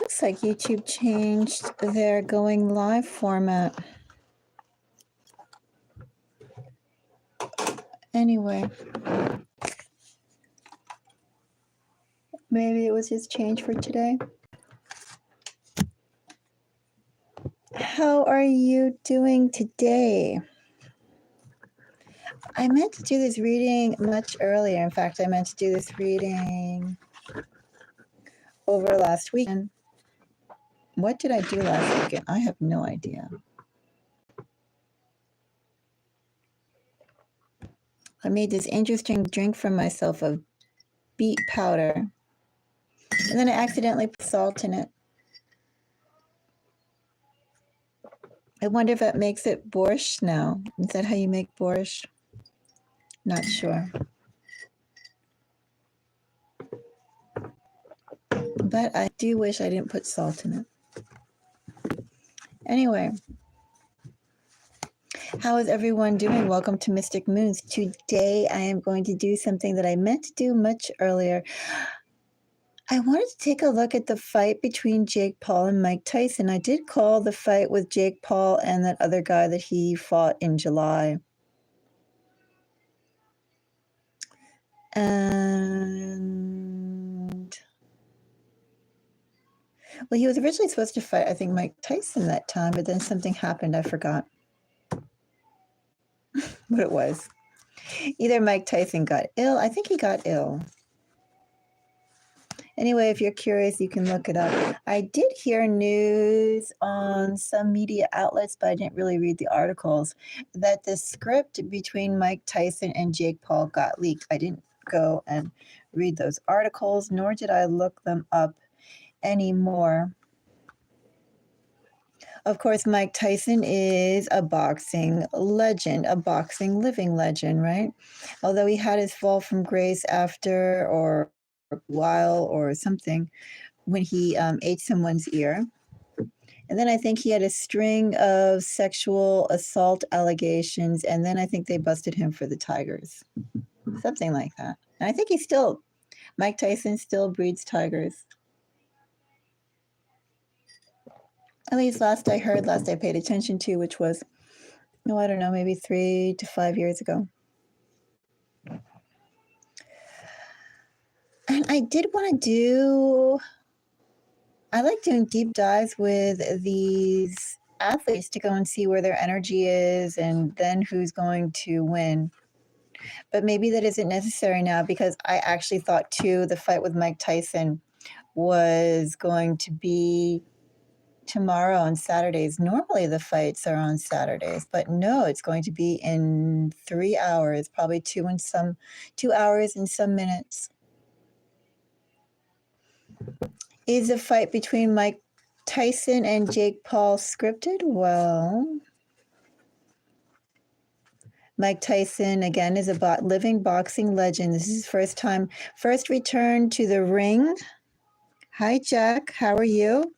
Looks like YouTube changed their going live format. Anyway, maybe it was just changed for today. How are you doing today? I meant to do this reading much earlier. In fact, I meant to do this reading over last weekend. What did I do last weekend? I have no idea. I made this interesting drink for myself of beet powder, and then I accidentally put salt in it. I wonder if that makes it borscht now. Is that how you make borscht? Not sure. But I do wish I didn't put salt in it. Anyway, how is everyone doing? Welcome to Mystic Moons. Today I am going to do something that I meant to do much earlier. I wanted to take a look at the fight between Jake Paul and Mike Tyson. I did call the fight with Jake Paul and that other guy that he fought in July. And well, he was originally supposed to fight, I think, Mike Tyson that time, but then something happened. I forgot what it was. Either Mike Tyson got ill. I think he got ill. Anyway, if you're curious, you can look it up. I did hear news on some media outlets, but I didn't really read the articles, that the script between Mike Tyson and Jake Paul got leaked. I didn't go and read those articles, nor did I look them up anymore. Of course, Mike Tyson is a boxing legend, a boxing living legend, right? Although he had his fall from grace after or a while or something when he ate someone's ear. And then I think he had a string of sexual assault allegations, and then I think they busted him for the tigers. Something like that. And I think Mike Tyson still breeds tigers. At least last I paid attention to, which was, I don't know, maybe 3 to 5 years ago. And I did want to I like doing deep dives with these athletes to go and see where their energy is and then who's going to win. But maybe that isn't necessary now, because I actually thought too the fight with Mike Tyson was going to be tomorrow on Saturdays. Normally the fights are on Saturdays, but no, it's going to be in 3 hours, probably 2 hours and some minutes. Is the fight between Mike Tyson and Jake Paul scripted? Well, Mike Tyson, again, is a living boxing legend. This is his first return to the ring. Hi, Jack. How are you?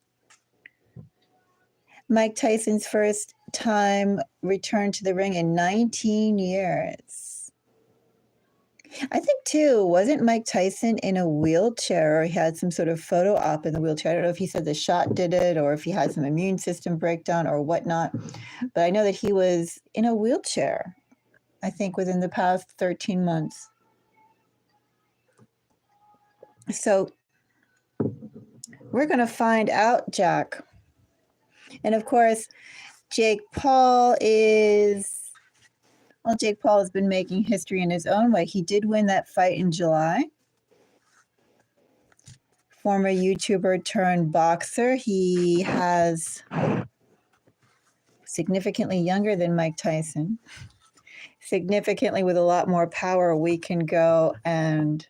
Mike Tyson's first time return to the ring in 19 years. I think, too, wasn't Mike Tyson in a wheelchair, or he had some sort of photo op in the wheelchair? I don't know if he said the shot did it or if he had some immune system breakdown or whatnot, but I know that he was in a wheelchair, I think, within the past 13 months. So we're going to find out, Jack. And of course, Jake Paul has been making history in his own way. He did win that fight in July. Former YouTuber turned boxer. He has significantly younger than Mike Tyson. Significantly with a lot more power, we can go and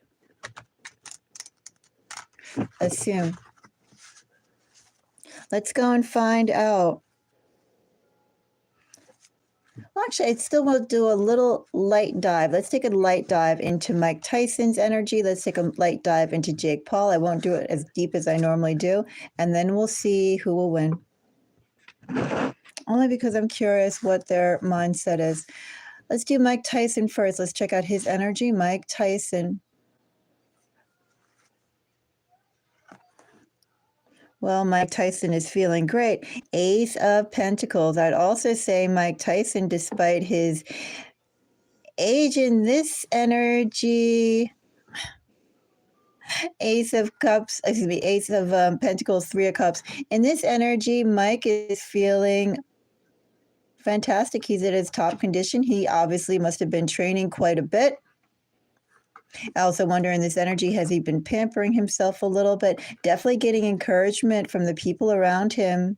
assume. Let's go and find out. Well, actually, I still will do a little light dive. Let's take a light dive into Mike Tyson's energy. Let's take a light dive into Jake Paul. I won't do it as deep as I normally do. And then we'll see who will win. Only because I'm curious what their mindset is. Let's do Mike Tyson first. Let's check out his energy. Mike Tyson. Well, Mike Tyson is feeling great. Ace of Pentacles. I'd also say Mike Tyson, despite his age in this energy, Ace of Cups, excuse me, Ace of Pentacles, Three of Cups. In this energy, Mike is feeling fantastic. He's at his top condition. He obviously must have been training quite a bit. I also wonder in this energy, has he been pampering himself a little bit? Definitely getting encouragement from the people around him.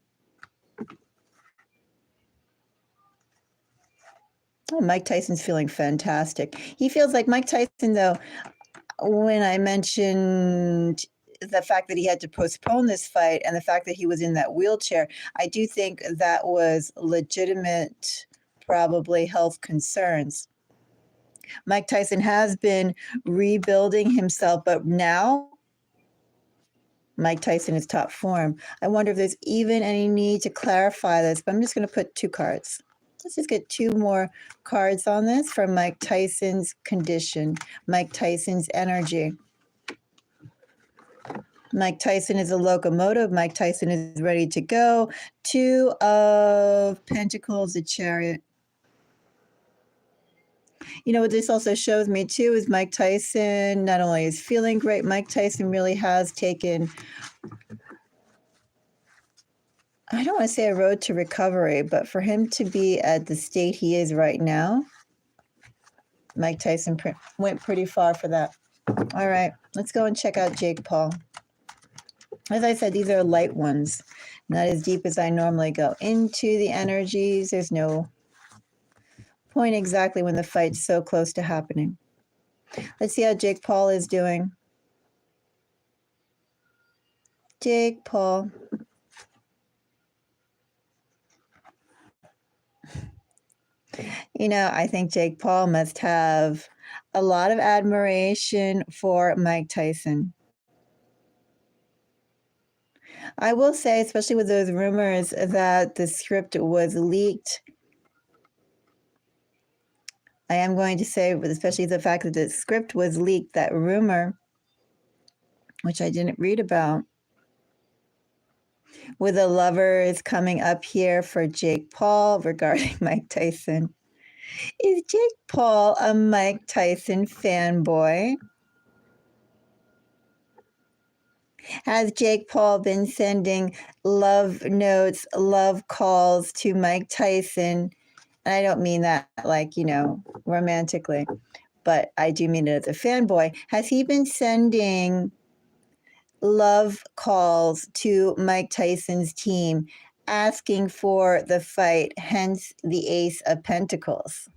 Oh, Mike Tyson's feeling fantastic. He feels like Mike Tyson, though, when I mentioned the fact that he had to postpone this fight and the fact that he was in that wheelchair, I do think that was legitimate, probably health concerns. Mike Tyson has been rebuilding himself, but now Mike Tyson is top form. I wonder if there's even any need to clarify this, but I'm just going to put 2 cards. Let's just get 2 more cards on this for Mike Tyson's condition, Mike Tyson's energy. Mike Tyson is a locomotive. Mike Tyson is ready to go. 2 of Pentacles, the Chariot. You know what this also shows me too is Mike Tyson not only is feeling great, Mike Tyson really has taken, I don't want to say a road to recovery, but for him to be at the state he is right now, Mike Tyson went pretty far for that. All right, let's go and check out Jake Paul. As I said, these are light ones, not as deep as I normally go into the energies. There's no point exactly when the fight's so close to happening. Let's see how Jake Paul is doing. Jake Paul. You know, I think Jake Paul must have a lot of admiration for Mike Tyson. I will say, especially with those rumors that the script was leaked, I am going to say, especially the fact that the script was leaked, that rumor, which I didn't read about, with the lovers coming up here for Jake Paul regarding Mike Tyson. Is Jake Paul a Mike Tyson fanboy? Has Jake Paul been sending love notes, love calls to Mike Tyson? And I don't mean that like, you know, romantically, but I do mean it as a fanboy. Has he been sending love calls to Mike Tyson's team asking for the fight, hence the Ace of Pentacles?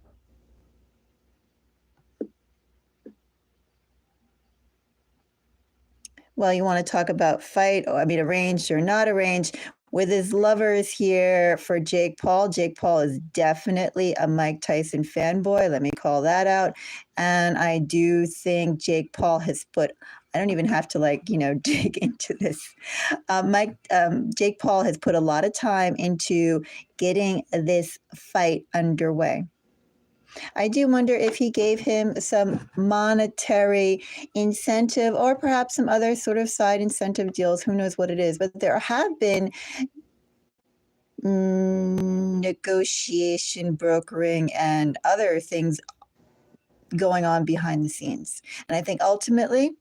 Well, you want to talk about fight, or I mean, arranged or not arranged. With his lovers here for Jake Paul is definitely a Mike Tyson fanboy. Let me call that out. And I do think Jake Paul has put, I don't even have to like, you know, dig into this. Jake Paul has put a lot of time into getting this fight underway. I do wonder if he gave him some monetary incentive or perhaps some other sort of side incentive deals. Who knows what it is? But there have been negotiation, brokering, and other things going on behind the scenes. And I think ultimately,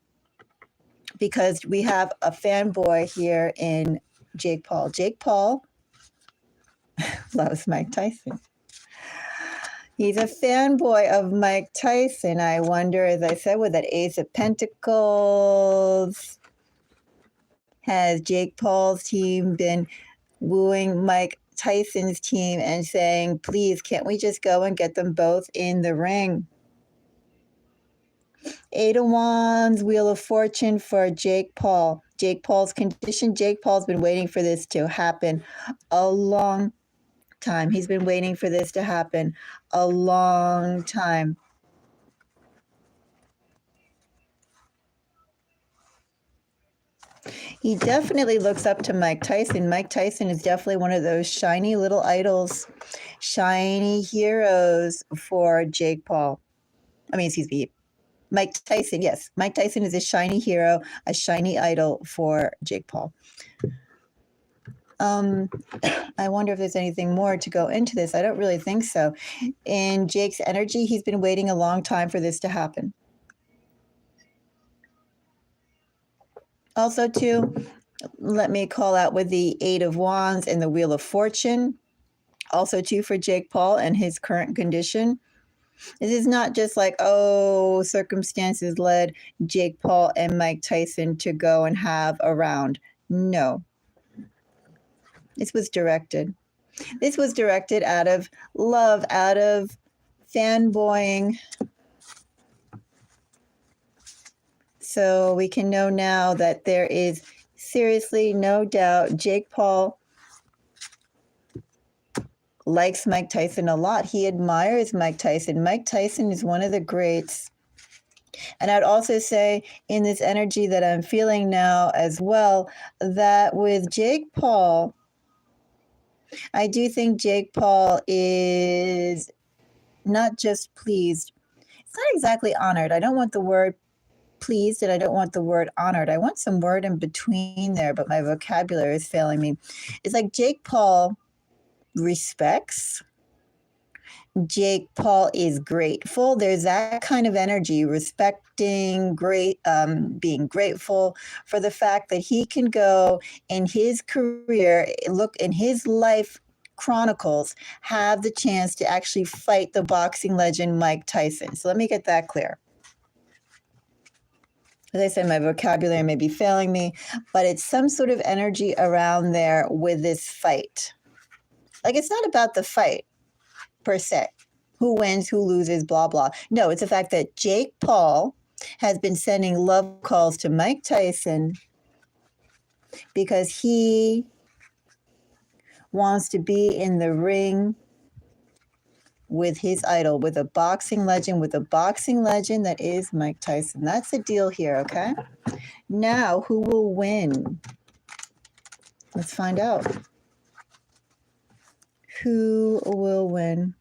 because we have a fanboy here in Jake Paul loves Mike Tyson. He's a fanboy of Mike Tyson. I wonder, as I said, with that Ace of Pentacles, has Jake Paul's team been wooing Mike Tyson's team and saying, please, can't we just go and get them both in the ring? 8 of Wands, Wheel of Fortune for Jake Paul. Jake Paul's condition. Jake Paul's been waiting for this to happen a long time. He's been waiting for this to happen a long time. He definitely looks up to Mike Tyson. Mike Tyson is definitely one of those shiny little idols, shiny heroes for Jake Paul. I mean, excuse me, Mike Tyson. Yes, Mike Tyson is a shiny hero, a shiny idol for Jake Paul. I wonder if there's anything more to go into this. I don't really think so. In Jake's energy, he's been waiting a long time for this to happen. Also, too, let me call out with the Eight of Wands and the Wheel of Fortune. Also, too, for Jake Paul and his current condition. This is not just like, oh, circumstances led Jake Paul and Mike Tyson to go and have a round. No. This was directed. This was directed out of love, out of fanboying. So we can know now that there is seriously no doubt Jake Paul likes Mike Tyson a lot. He admires Mike Tyson. Mike Tyson is one of the greats. And I'd also say in this energy that I'm feeling now as well, that with Jake Paul, I do think Jake Paul is not just pleased. It's not exactly honored. I don't want the word pleased and I don't want the word honored. I want some word in between there, but my vocabulary is failing me. It's like Jake Paul respects. Jake Paul is grateful. There's that kind of energy, respecting, being grateful for the fact that he can go in his career, look in his life chronicles, have the chance to actually fight the boxing legend Mike Tyson. So let me get that clear. As I said, my vocabulary may be failing me, but it's some sort of energy around there with this fight. Like, it's not about the fight per se, who wins, who loses, blah, blah. No, it's the fact that Jake Paul has been sending love calls to Mike Tyson because he wants to be in the ring with his idol, with a boxing legend that is Mike Tyson. That's the deal here, okay? Now, who will win? Let's find out. Who will win?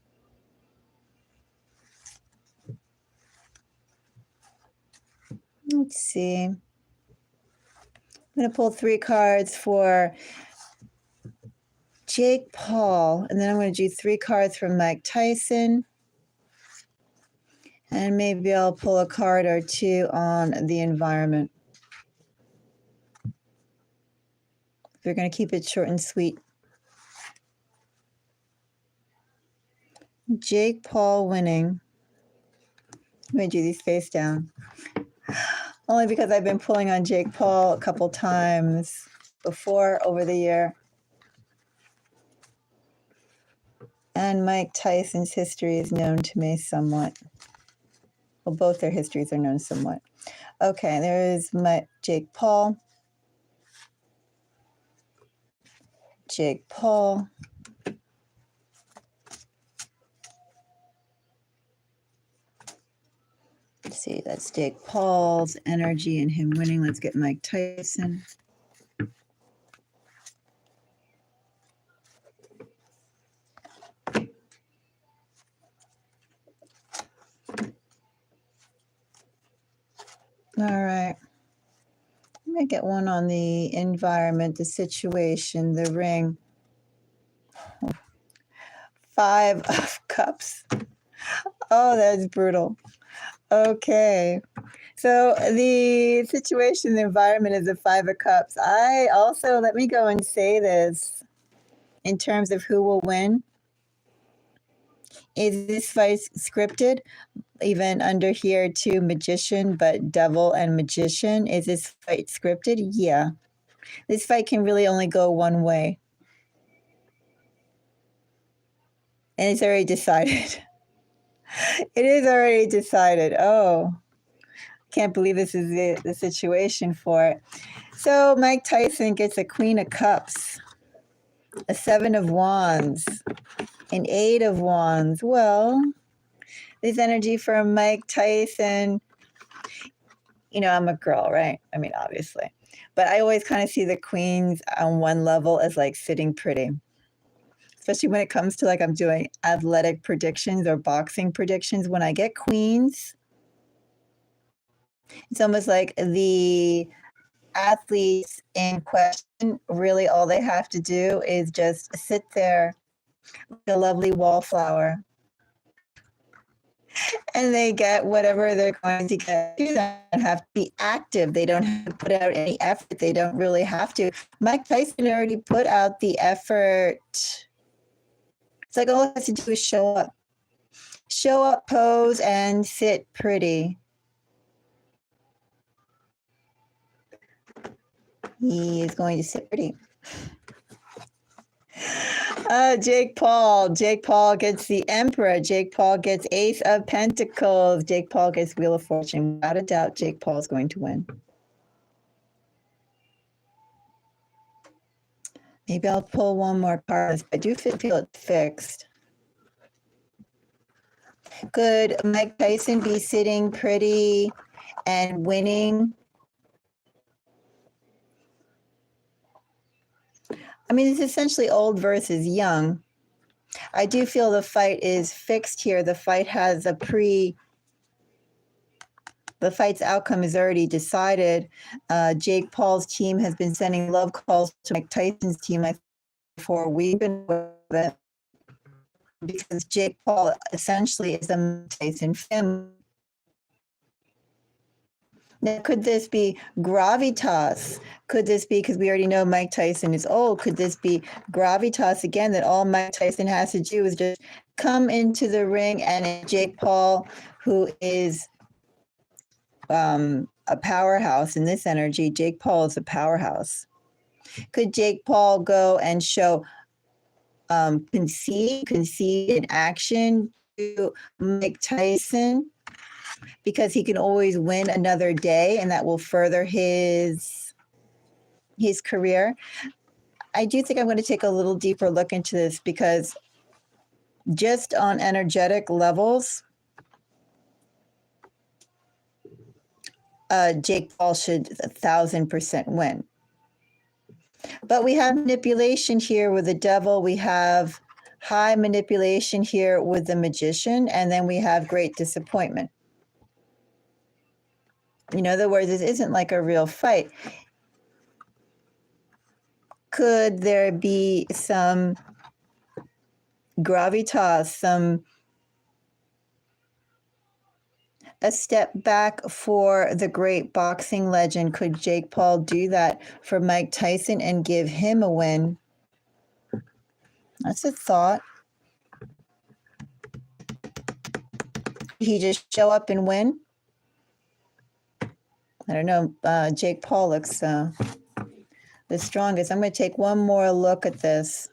Let's see. I'm going to pull 3 cards for Jake Paul, and then I'm going to do 3 cards for Mike Tyson. And maybe I'll pull a card or 2 on the environment. We're going to keep it short and sweet. Jake Paul winning. I'm going to do these face down. Only because I've been pulling on Jake Paul a couple times before over the year. And Mike Tyson's history is known to me somewhat. Well, both their histories are known somewhat. Okay, there is my Jake Paul. Jake Paul. Let's see, that's Jake Paul's energy and him winning. Let's get Mike Tyson. All right. I'm going to get one on the environment, the situation, the ring. 5 of Cups. Oh, that's brutal. Okay. So the situation, the environment is a 5 of Cups. I also, let me go and say this in terms of who will win. Is this fight scripted? Even under here too, magician, but devil and magician. Is this fight scripted? Yeah. This fight can really only go one way. And it's already decided. It is already decided. Oh, can't believe this is the situation for it. So Mike Tyson gets a Queen of Cups, a 7 of Wands, an 8 of Wands. Well, this energy from Mike Tyson, you know, I'm a girl, right? I mean, obviously. But I always kind of see the queens on one level as like sitting pretty. Especially when it comes to like I'm doing athletic predictions or boxing predictions. When I get queens, it's almost like the athletes in question, really all they have to do is just sit there like a lovely wallflower, and they get whatever they're going to get. They don't have to be active. They don't have to put out any effort. They don't really have to. Mike Tyson already put out the effort. It's like all he has to do is show up. Show up, pose, and sit pretty. He is going to sit pretty. Jake Paul. Jake Paul gets the Emperor. Jake Paul gets Ace of Pentacles. Jake Paul gets Wheel of Fortune. Without a doubt, Jake Paul is going to win. Maybe I'll pull one more card. I do feel it's fixed. Could Mike Tyson be sitting pretty and winning? I mean, it's essentially old versus young. I do feel the fight is fixed here. The fight has the fight's outcome is already decided. Jake Paul's team has been sending love calls to Mike Tyson's team for a week with it, because Jake Paul essentially is a Mike Tyson fan. Now, could this be gravitas? Could this be, because we already know Mike Tyson is old, could this be gravitas again, that all Mike Tyson has to do is just come into the ring, and Jake Paul, who is a powerhouse in this energy, Jake Paul is a powerhouse. Could Jake Paul go and show concede in action to Mike Tyson, because he can always win another day, and that will further his career? I do think I'm going to take a little deeper look into this, because just on energetic levels, Jake Paul should 1,000% win. But we have manipulation here with the devil. We have high manipulation here with the magician. And then we have great disappointment. In other words, this isn't like a real fight. Could there be some gravitas, a step back for the great boxing legend? Could Jake Paul do that for Mike Tyson and give him a win? That's a thought. He just show up and win? I don't know. Jake Paul looks the strongest. I'm going to take one more look at this.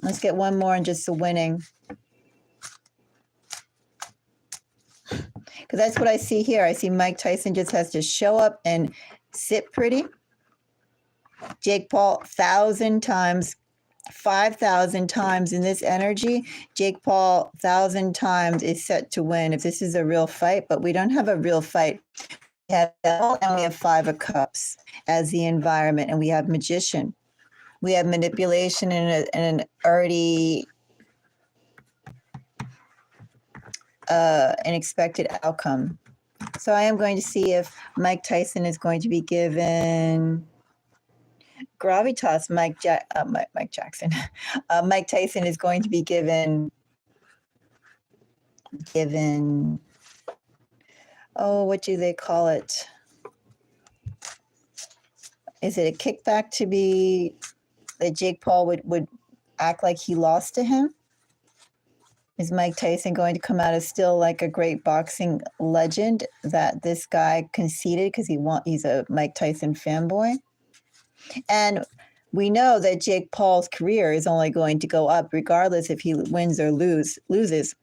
Let's get one more on just the winning. Because that's what I see here. I see Mike Tyson just has to show up and sit pretty. Jake Paul 1,000 times, 5,000 times in this energy. Jake Paul 1,000 times is set to win if this is a real fight. But we don't have a real fight. We have devil and we have 5 of cups as the environment, and we have magician. We have manipulation and an already an expected outcome. So I am going to see if Mike Tyson is going to be given gravitas. Mike Jackson. Mike Tyson is going to be given. Oh, what do they call it? Is it a kickback to be that Jake Paul would act like he lost to him? Is Mike Tyson going to come out as still like a great boxing legend that this guy conceded because he's a Mike Tyson fanboy? And we know that Jake Paul's career is only going to go up regardless if he wins or loses.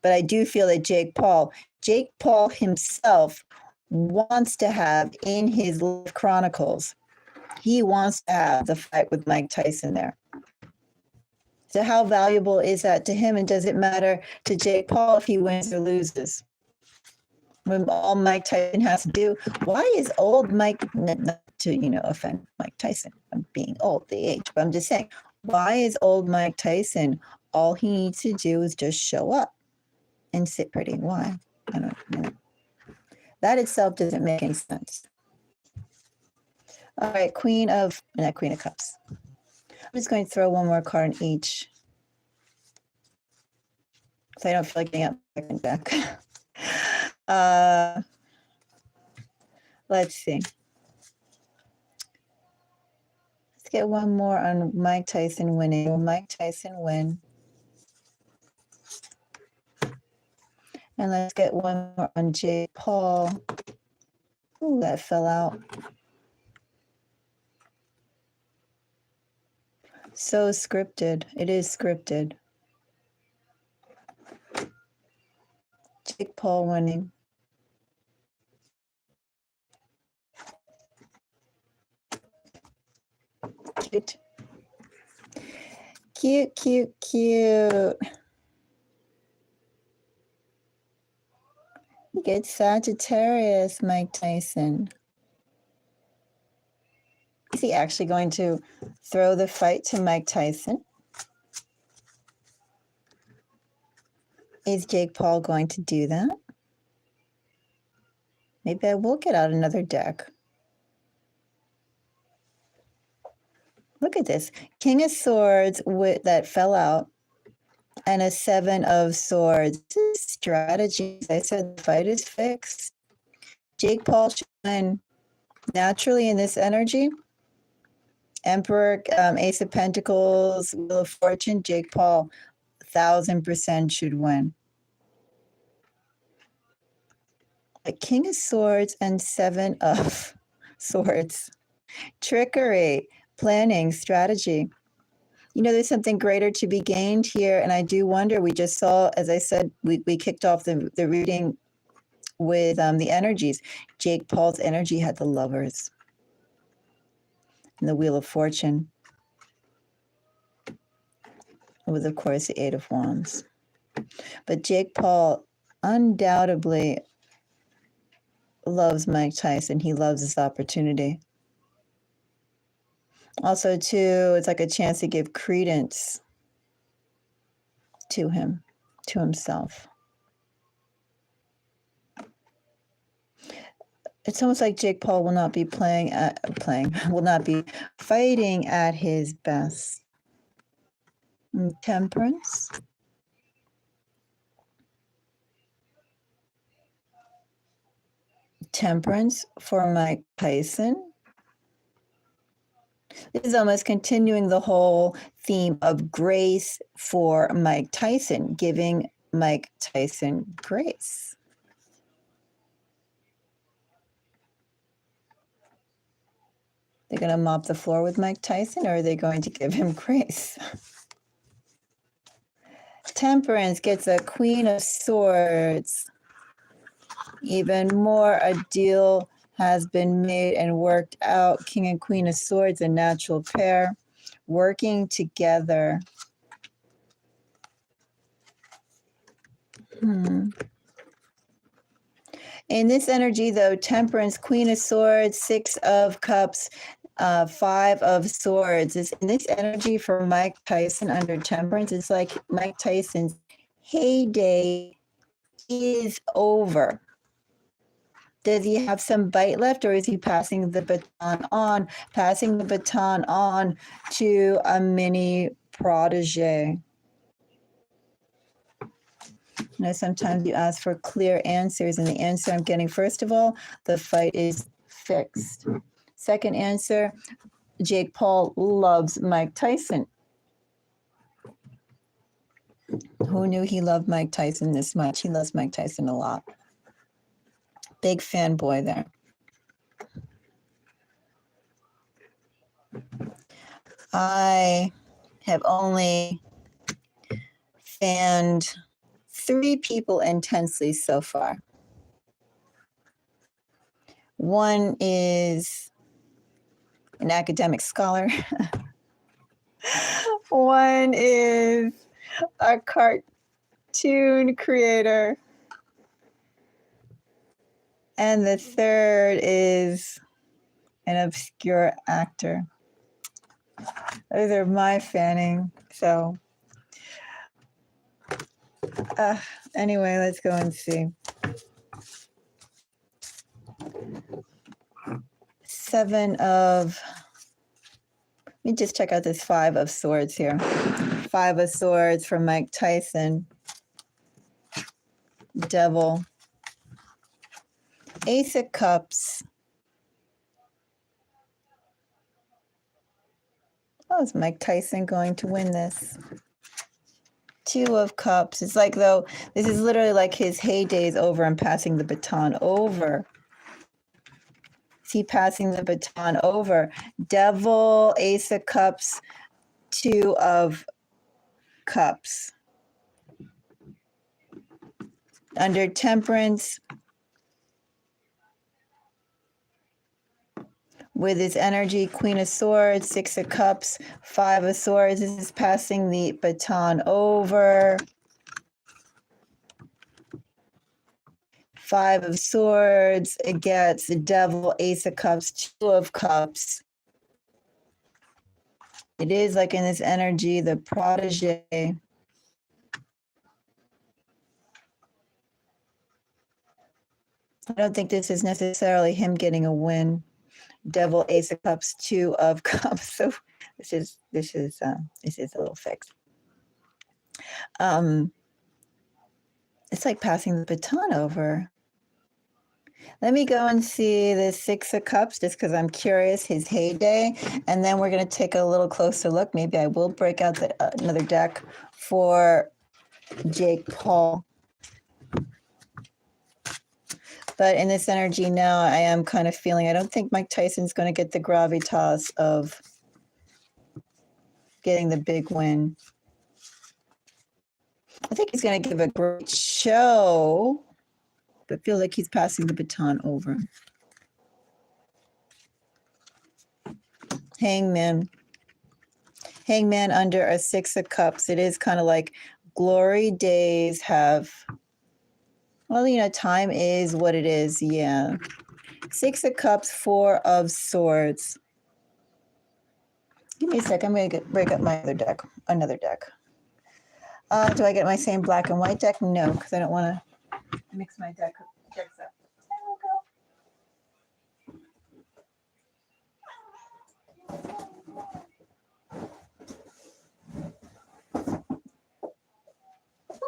But I do feel that Jake Paul himself wants to have in his life chronicles, he wants to have the fight with Mike Tyson there. So how valuable is that to him? And does it matter to Jake Paul if he wins or loses? When all Mike Tyson has to do, why is old Mike, not to, offend Mike Tyson, I'm being old, the age, but I'm just saying, why is old Mike Tyson, all he needs to do is just show up and sit pretty? Why? I don't know. That itself doesn't make any sense. All right, Queen of Cups. I'm just going to throw one more card in each, so I don't feel like getting out the second deck. Let's see. Let's get one more on Mike Tyson winning. Will Mike Tyson win? And let's get one more on Jake Paul. Ooh, that fell out. So scripted. It is scripted. Jake Paul winning. Cute. Cute, cute, cute. Good Sagittarius, Mike Tyson. Is he actually going to throw the fight to Mike Tyson? Is Jake Paul going to do that? Maybe I will get out another deck. Look at this. King of Swords that fell out and a Seven of Swords. Strategies. I said the fight is fixed. Jake Paul should win naturally in this energy. Emperor, Ace of Pentacles, Wheel of Fortune, Jake Paul, 1000% should win. A King of Swords and Seven of Swords. Trickery, planning, strategy. You know, there's something greater to be gained here. And I do wonder, we just saw, as I said, we kicked off the reading with the energies. Jake Paul's energy had the Lovers and the Wheel of Fortune. With, of course, the Eight of Wands. But Jake Paul undoubtedly loves Mike Tyson. He loves this opportunity. Also, too, it's like a chance to give credence to him, to himself. It's almost like Jake Paul will not be will not be fighting at his best. Temperance. Temperance for Mike Tyson. This is almost continuing the whole theme of grace for Mike Tyson, giving Mike Tyson grace. They're going to mop the floor with Mike Tyson, or are they going to give him grace? Temperance gets a Queen of Swords. Even more, a deal has been made and worked out. King and Queen of Swords, a natural pair, working together. In this energy, though, Temperance, Queen of Swords, Six of Cups, Five of Swords. In this energy for Mike Tyson under Temperance, it's like Mike Tyson's heyday is over. Does he have some bite left, or is he passing the baton on to a mini protege? You know, sometimes you ask for clear answers, and the answer I'm getting, first of all, the fight is fixed. Second answer, Jake Paul loves Mike Tyson. Who knew he loved Mike Tyson this much? He loves Mike Tyson a lot. Big fanboy there. I have only fanned 3 people intensely so far. One is an academic scholar. One is a cartoon creator. And the third is an obscure actor. Those are my fanning. So anyway, let's go and see. Seven of, let me just check out this Five of Swords here. Five of Swords from Mike Tyson. Devil. Ace of Cups. Oh, is Mike Tyson going to win this? Two of Cups. It's like, though, this is literally like his heyday is over and passing the baton over. Is he passing the baton over? Devil, Ace of Cups, Two of Cups. Under Temperance, with his energy, Queen of Swords, Six of Cups, Five of Swords. This is passing the baton over. Five of Swords, it gets the Devil, Ace of Cups, Two of Cups. It is like in this energy, the protege. I don't think this is necessarily him getting a win. Devil, Ace of Cups, Two of Cups. So this is a little fixed. It's like passing the baton over. Let me go and see the Six of Cups just because I'm curious, his heyday. And then we're going to take a little closer look. Maybe I will break out another deck for Jake Paul. But in this energy now, I am kind of feeling, I don't think Mike Tyson's going to get the gravitas of getting the big win. I think he's going to give a great show, but feel like he's passing the baton over. Hangman. Hangman under a Six of Cups. It is kind of like glory days have, well, you know, time is what it is. Yeah. Six of Cups, Four of Swords. Give me a sec. I'm going to break up my other deck, another deck. Do I get my same black and white deck? No, because I don't want to mix my decks up.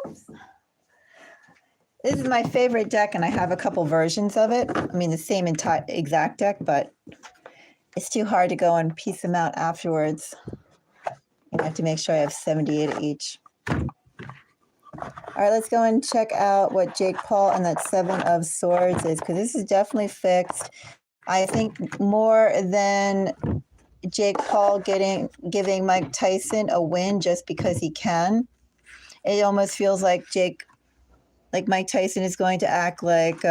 Oops. This is my favorite deck, and I have a couple versions of it. I mean, the same exact deck, but it's too hard to go and piece them out afterwards. I have to make sure I have 78 of each. All right, let's go and check out what Jake Paul and that Seven of Swords is, because this is definitely fixed. I think more than Jake Paul giving Mike Tyson a win just because he can. It almost feels like Mike Tyson is going to act like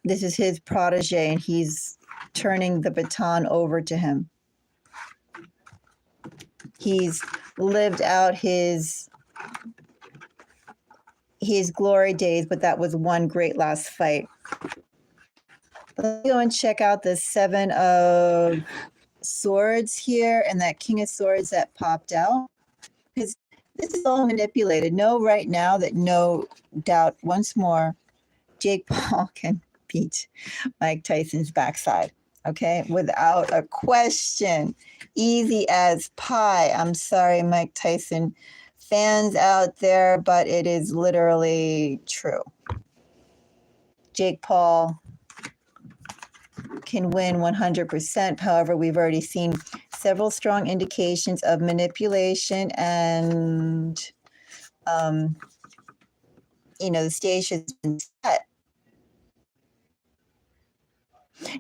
this is his protege and he's turning the baton over to him. He's lived out his glory days, but that was one great last fight. Let's go and check out the Seven of Swords here and that King of Swords that popped out. Because this is all manipulated. Know right now that no doubt, once more, Jake Paul can beat Mike Tyson's backside. Okay, without a question. Easy as pie. I'm sorry, Mike Tyson fans out there, but it is literally true. Jake Paul can win 100%. However, we've already seen several strong indications of manipulation and, the stage has been set.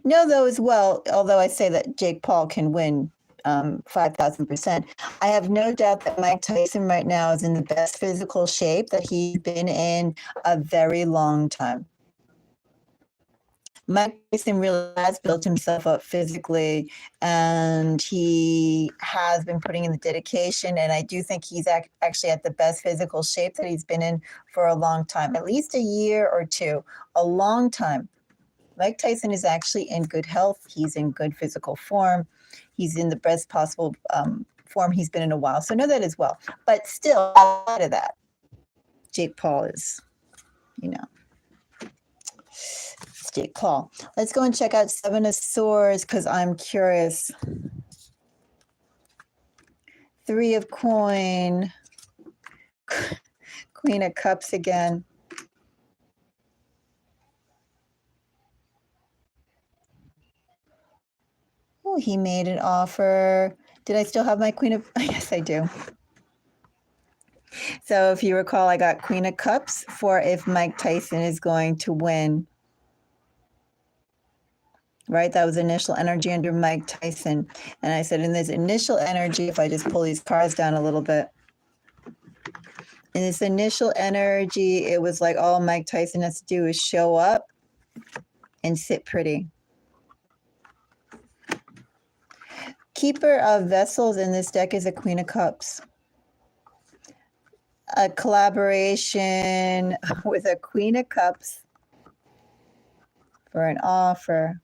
No, though, as well, although I say that Jake Paul can win 5,000%, I have no doubt that Mike Tyson right now is in the best physical shape that he's been in a very long time. Mike Tyson really has built himself up physically, and he has been putting in the dedication, and I do think he's actually at the best physical shape that he's been in for a long time, at least a year or two, a long time. Mike Tyson is actually in good health. He's in good physical form. He's in the best possible form he's been in a while. So know that as well. But still, outside of that, Jake Paul is, let's Jake Paul. Let's go and check out Seven of Swords because I'm curious. Three of Coin. Queen of Cups again. Oh, he made an offer. Did I still have my Queen of... Yes, I do. So if you recall, I got Queen of Cups for if Mike Tyson is going to win. Right? That was initial energy under Mike Tyson. And I said in this initial energy, if I just pull these cards down a little bit, in this initial energy, it was like all Mike Tyson has to do is show up and sit pretty. Keeper of Vessels in this deck is a Queen of Cups. A collaboration with a Queen of Cups for an offer.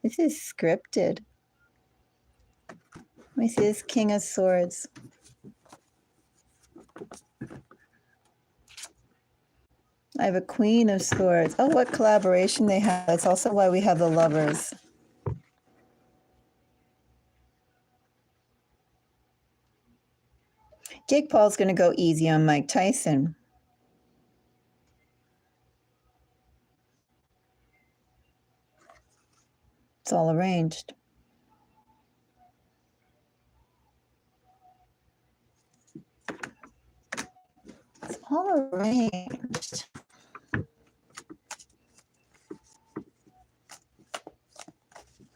This is scripted. Let me see this King of Swords. I have a Queen of Swords. Oh, what collaboration they have. That's also why we have the Lovers. Jake Paul's going to go easy on Mike Tyson. It's all arranged. It's all arranged.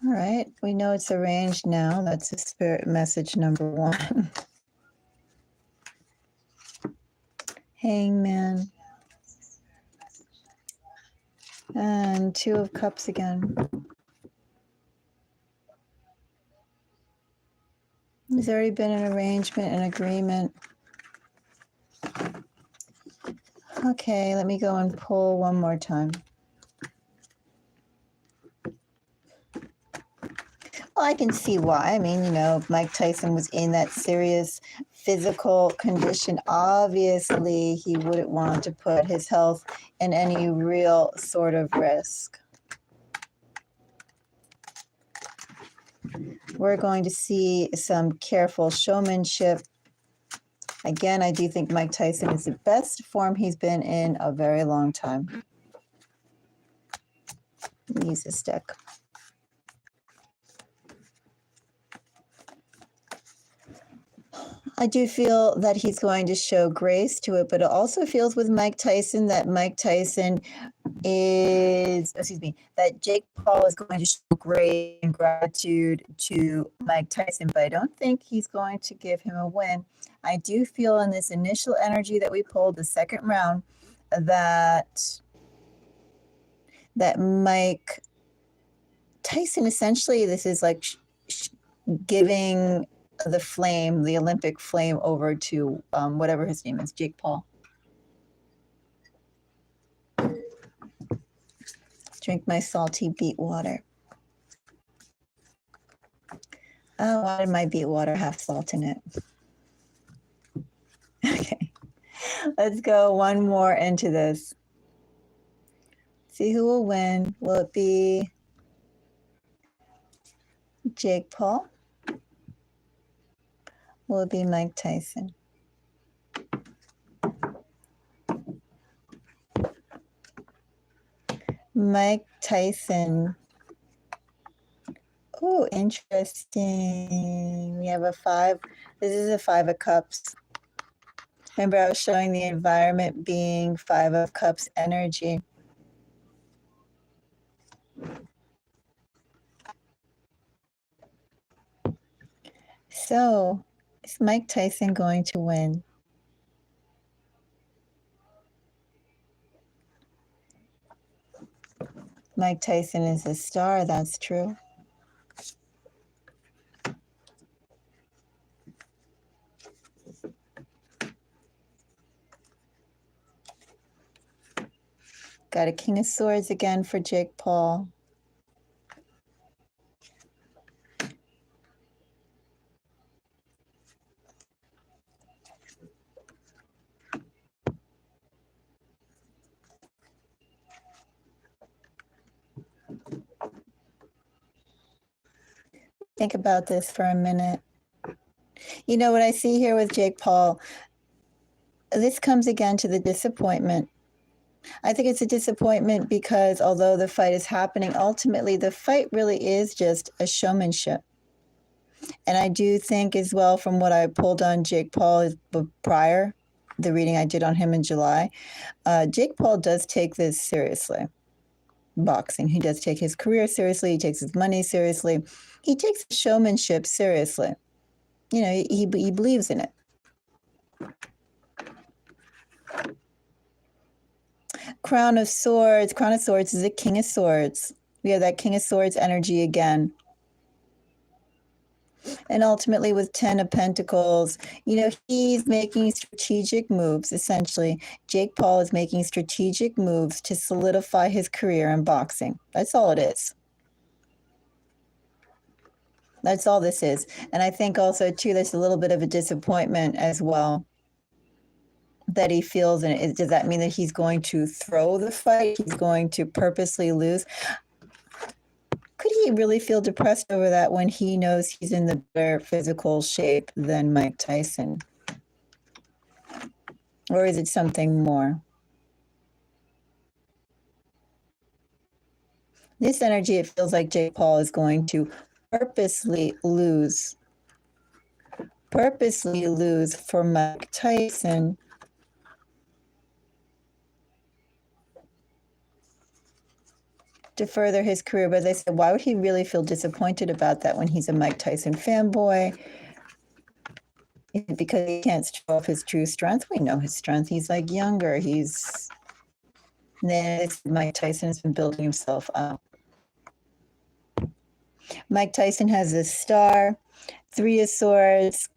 All right, we know it's arranged now. That's a spirit message number one. Hangman. And Two of Cups again. There's already been an arrangement, an agreement. Okay, let me go and pull one more time. Well, I can see why. I mean, you know, if Mike Tyson was in that serious physical condition, obviously he wouldn't want to put his health in any real sort of risk. We're going to see some careful showmanship. Again, I do think Mike Tyson is the best form he's been in a very long time. Use this deck. I do feel that he's going to show grace to it, but it also feels with Mike Tyson that Mike Tyson is, that Jake Paul is going to show grace and gratitude to Mike Tyson, but I don't think he's going to give him a win. I do feel in this initial energy that we pulled the second round that Mike Tyson, essentially, this is like giving the flame, the Olympic flame, over to whatever his name is, Jake Paul. Drink my salty beet water. Oh, why did my beet water have salt in it? Okay, let's go one more into this. See who will win. Will it be Jake Paul? Will it be Mike Tyson? Mike Tyson. Oh, interesting. We have a 5. This is a 5 of Cups. Remember, I was showing the environment being 5 of Cups energy. So, is Mike Tyson going to win? Mike Tyson is a star, that's true. Got a King of Swords again for Jake Paul. think about this for a minute. You know what I see here with Jake Paul? This comes again to the disappointment. I think it's a disappointment because although the fight is happening, ultimately the fight really is just a showmanship. And I do think as well, from what I pulled on Jake Paul prior, the reading I did on him in July, Jake Paul does take this seriously. Boxing. He does take his career seriously. He takes his money seriously. He takes showmanship seriously. You know, he believes in it. Crown of Swords. Crown of Swords is a King of Swords. We have that King of Swords energy again. And ultimately with 10 of Pentacles, you know, he's making strategic moves, essentially. Jake Paul is making strategic moves to solidify his career in boxing. That's all it is. That's all this is. And I think also, too, there's a little bit of a disappointment as well that he feels. And does that mean that he's going to throw the fight? He's going to purposely lose? Could he really feel depressed over that when he knows he's in the better physical shape than Mike Tyson? Or is it something more? This energy, it feels like Jake Paul is going to purposely lose for Mike Tyson to further his career. But they said, why would he really feel disappointed about that when he's a Mike Tyson fanboy? Because he can't show off his true strength. We know his strength. He's like younger. Mike Tyson has been building himself up. Mike Tyson has a star, 3 of Swords,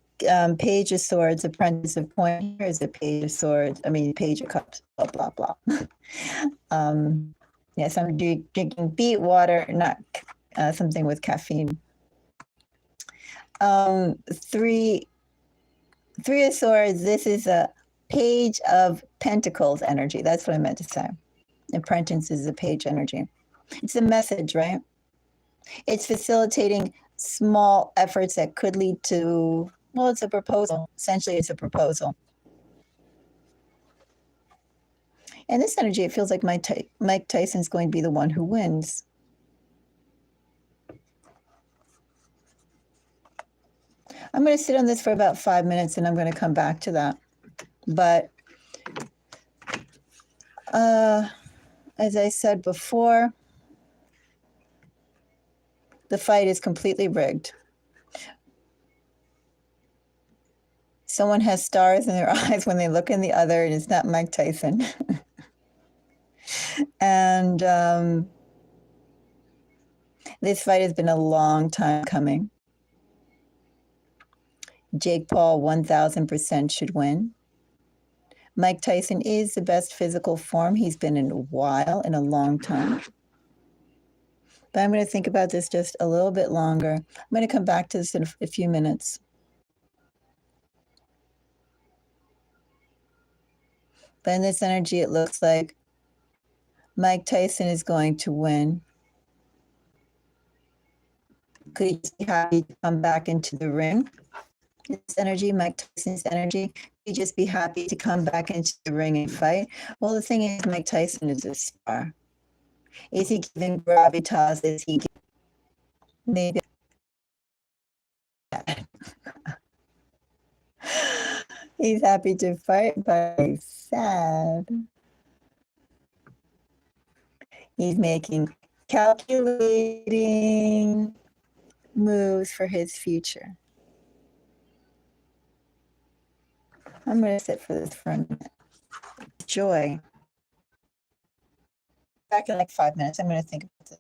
Page of Swords, Apprentice of Point. Here's a Page of Swords. I mean, Page of Cups. Blah blah blah. Yes, I'm drinking beet water, not something with caffeine. 3 of Swords. This is a Page of Pentacles energy. That's what I meant to say. Apprentice is a page energy. It's a message, right? It's facilitating small efforts that could lead to, well, it's a proposal. Essentially, it's a proposal. And this energy, it feels like Mike Tyson's going to be the one who wins. I'm going to sit on this for about 5 minutes and I'm going to come back to that. But as I said before, the fight is completely rigged. Someone has stars in their eyes when they look in the other, and it's not Mike Tyson. And this fight has been a long time coming. Jake Paul 1000% should win. Mike Tyson is the best physical form he's been in a while, in a long time. But I'm going to think about this just a little bit longer. I'm going to come back to this in a few minutes. But in this energy, it looks like Mike Tyson is going to win. Could he be happy to come back into the ring? This energy, Mike Tyson's energy, could he just be happy to come back into the ring and fight? Well, the thing is, Mike Tyson is a star. Is he giving gravitas? Is he giving maybe? He's happy to fight, but he's sad. He's making calculating moves for his future. I'm going to sit for this for a minute. Joy. Back in like 5 minutes. I'm going to think about this.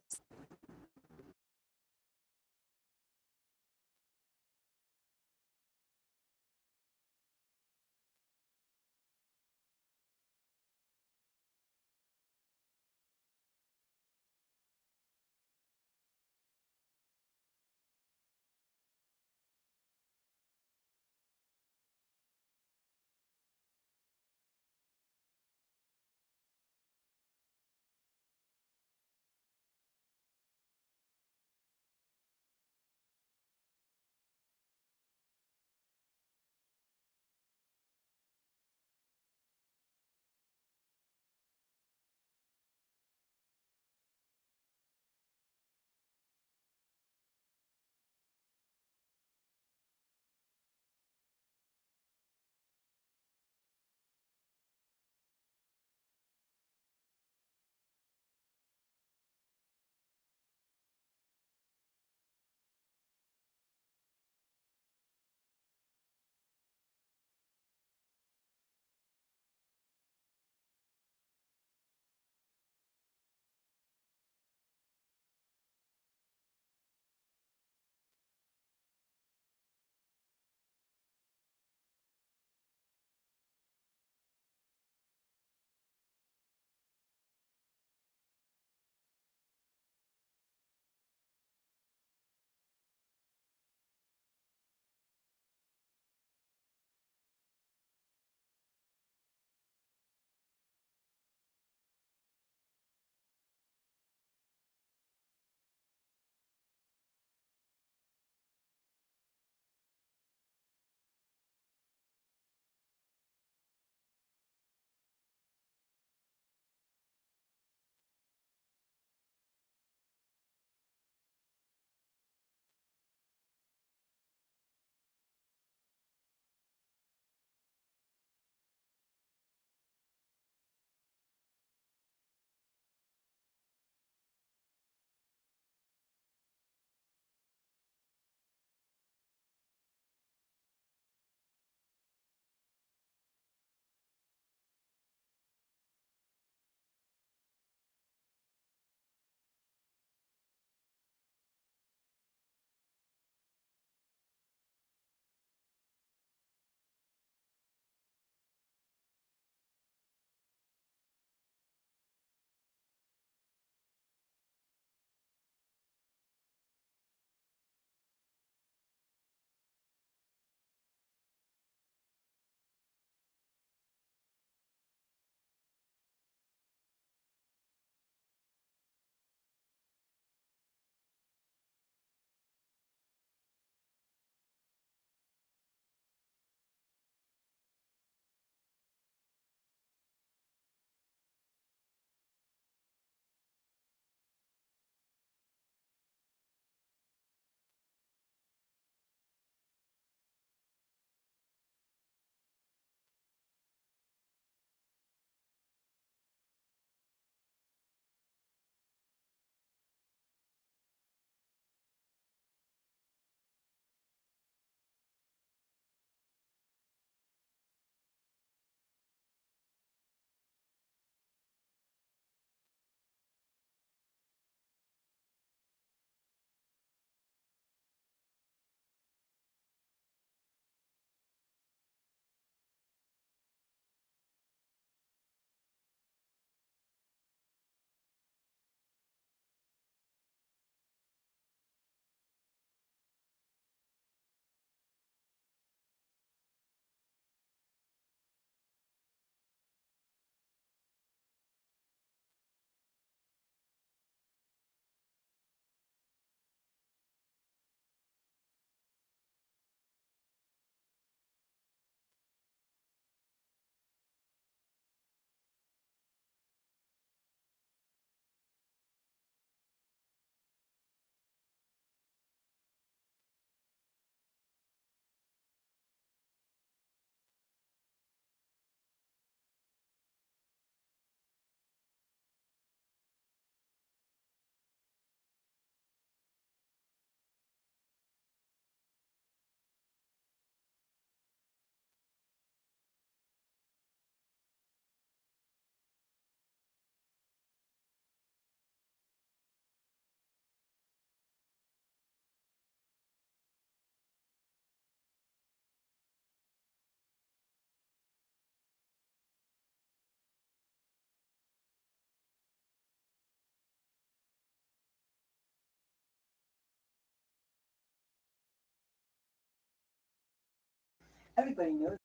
Everybody knows.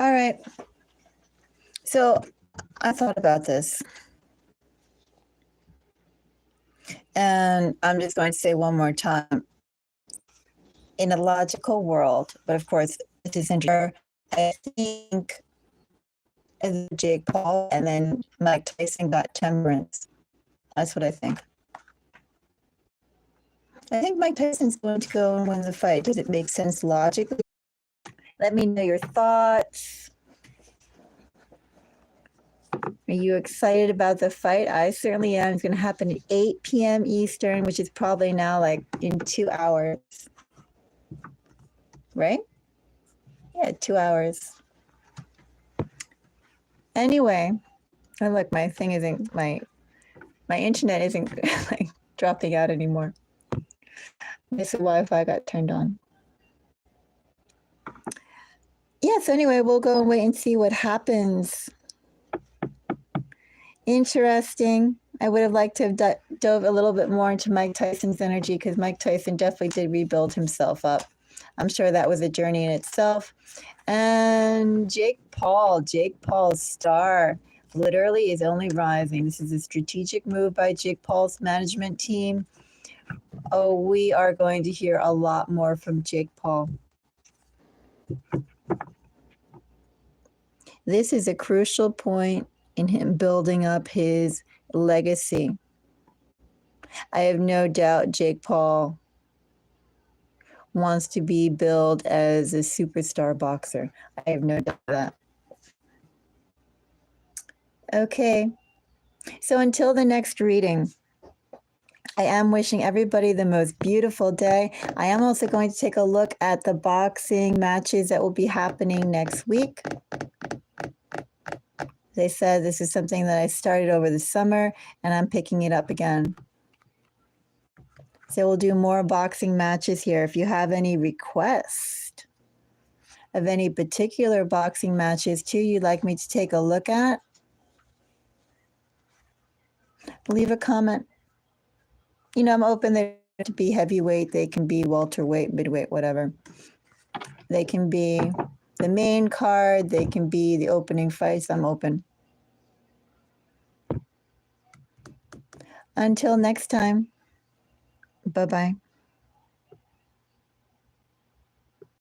All right. So I thought about this. And I'm just going to say one more time. In a logical world, but of course, this is interesting. I think Jake Paul and then Mike Tyson got temperance. That's what I think. I think Mike Tyson's going to go and win the fight. Does it make sense logically? Let me know your thoughts. Are you excited about the fight? I certainly am. It's going to happen at 8 p.m. Eastern, which is probably now like in 2 hours. Right? Yeah, 2 hours. Anyway, oh look, my thing isn't my internet isn't like dropping out anymore. This Wi-Fi got turned on. Yeah, so anyway, we'll go and wait and see what happens. Interesting. I would have liked to have dove a little bit more into Mike Tyson's energy because Mike Tyson definitely did rebuild himself up. I'm sure that was a journey in itself. And Jake Paul's star literally is only rising. This is a strategic move by Jake Paul's management team. Oh, we are going to hear a lot more from Jake Paul. This is a crucial point in him building up his legacy. I have no doubt Jake Paul wants to be billed as a superstar boxer. I have no doubt of that. Okay, so until the next reading, I am wishing everybody the most beautiful day. I am also going to take a look at the boxing matches that will be happening next week. They said this is something that I started over the summer, and I'm picking it up again. So we'll do more boxing matches here. If you have any requests of any particular boxing matches too you'd like me to take a look at, leave a comment. You know, I'm open there to be heavyweight. They can be welterweight, midweight, whatever. They can be the main card. They can be the opening fights. I'm open. Until next time, bye-bye.